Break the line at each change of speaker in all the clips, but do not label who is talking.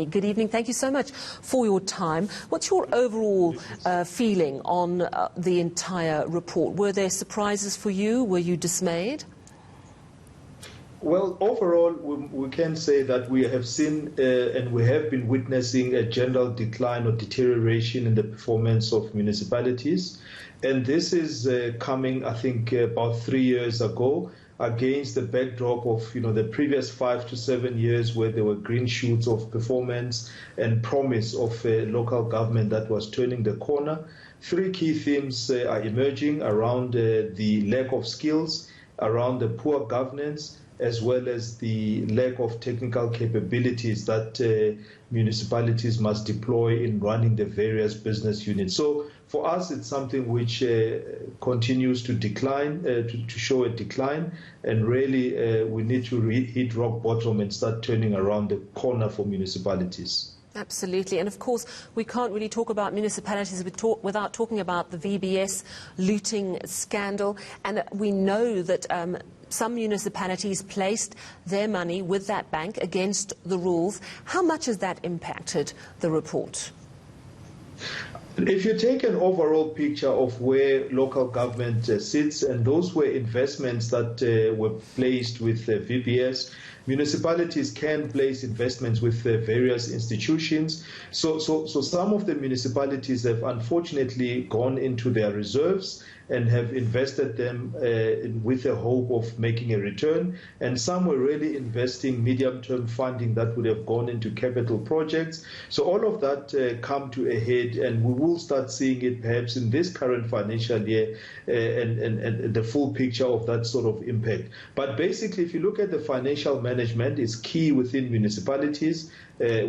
Good evening. Thank you so much for your time. What's your overall feeling on the entire report? Were there surprises for you? Were you dismayed?
Well, overall, we can say that we have seen and we have been witnessing a general decline or deterioration in the performance of municipalities. And this is coming, I think, about 3 years ago, against the backdrop of the previous 5 to 7 years where there were green shoots of performance and promise of local government that was turning the corner. Three key themes are emerging around the lack of skills, around the poor governance, as well as the lack of technical capabilities that municipalities must deploy in running the various business units. So for us, it's something which continues to decline, to show a decline, and really we need to hit rock bottom and start turning around the corner for municipalities.
Absolutely. And of course, we can't really talk about municipalities without talking about the VBS looting scandal. And we know that some municipalities placed their money with that bank against the rules. How much has that impacted the report?
If you take an overall picture of where local government sits, and those were investments that were placed with VBS, municipalities can place investments with various institutions. So some of the municipalities have unfortunately gone into their reserves and have invested them with the hope of making a return. And some were really investing medium-term funding that would have gone into capital projects. So all of that come to a head, and we will start seeing it perhaps in this current financial year and the full picture of that sort of impact. But basically, if you look at the financial management, it's key within municipalities,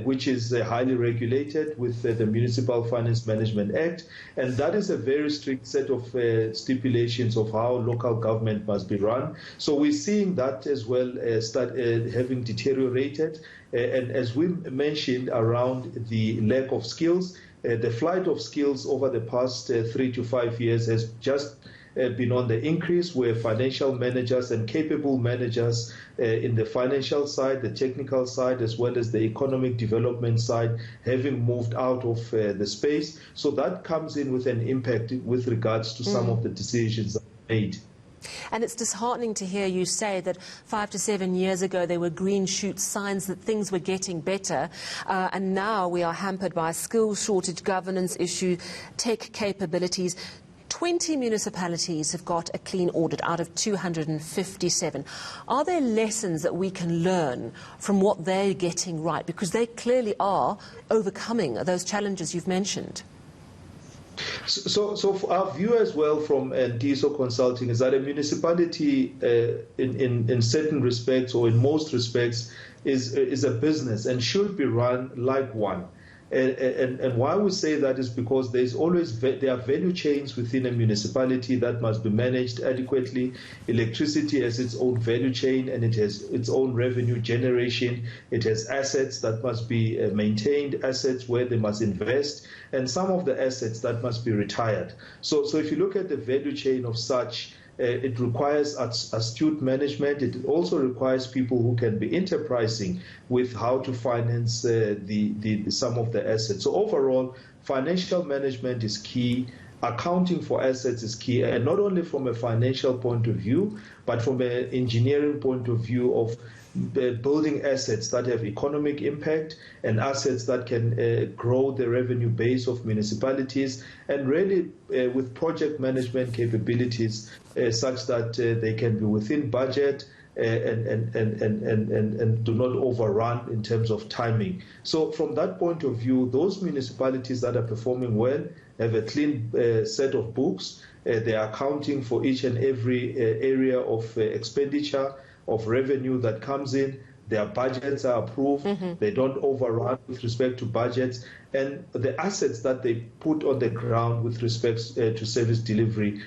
which is highly regulated with the Municipal Finance Management Act. And that is a very strict set of stipulations of how local government must be run. So we're seeing that as well start having deteriorated. And as we mentioned around the lack of skills, the flight of skills over the past 3 to 5 years has just been on the increase, where financial managers and capable managers in the financial side, the technical side, as well as the economic development side, having moved out of the space. So that comes in with an impact with regards to some of the decisions that are made.
And it's disheartening to hear you say that 5 to 7 years ago there were green shoot signs that things were getting better, and now we are hampered by a skills shortage, governance issue, tech capabilities. 20 municipalities have got a clean audit out of 257. Are there lessons that we can learn from what they're getting right? Because they clearly are overcoming those challenges you've mentioned.
So our view as well from Ntiyiso Consulting is that a municipality in certain respects, or in most respects, is a business and should be run like one. And why we say that is because there are value chains within a municipality that must be managed adequately. Electricity has its own value chain, and it has its own revenue generation. It has assets that must be maintained, assets where they must invest, and some of the assets that must be retired. So if you look at the value chain of such, it requires astute management. It also requires people who can be enterprising with how to finance some of the assets. So overall, financial management is key. Accounting for assets is key, and not only from a financial point of view, but from an engineering point of view of building assets that have economic impact and assets that can grow the revenue base of municipalities, and really with project management capabilities such that they can be within budget and do not overrun in terms of timing. So from that point of view, those municipalities that are performing well have a clean set of books. They are accounting for each and every area of expenditure, of revenue that comes in. Their budgets are approved. They don't overrun with respect to budgets. And the assets that they put on the ground with respect to service delivery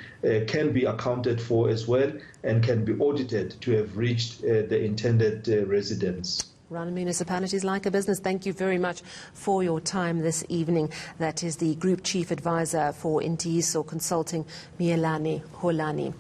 can be accounted for as well, and can be audited to have reached the intended residents.
Run municipalities like a business. Thank you very much for your time this evening. That is the Group Chief Advisor for Ntiyiso Consulting, Miyelani Holeni.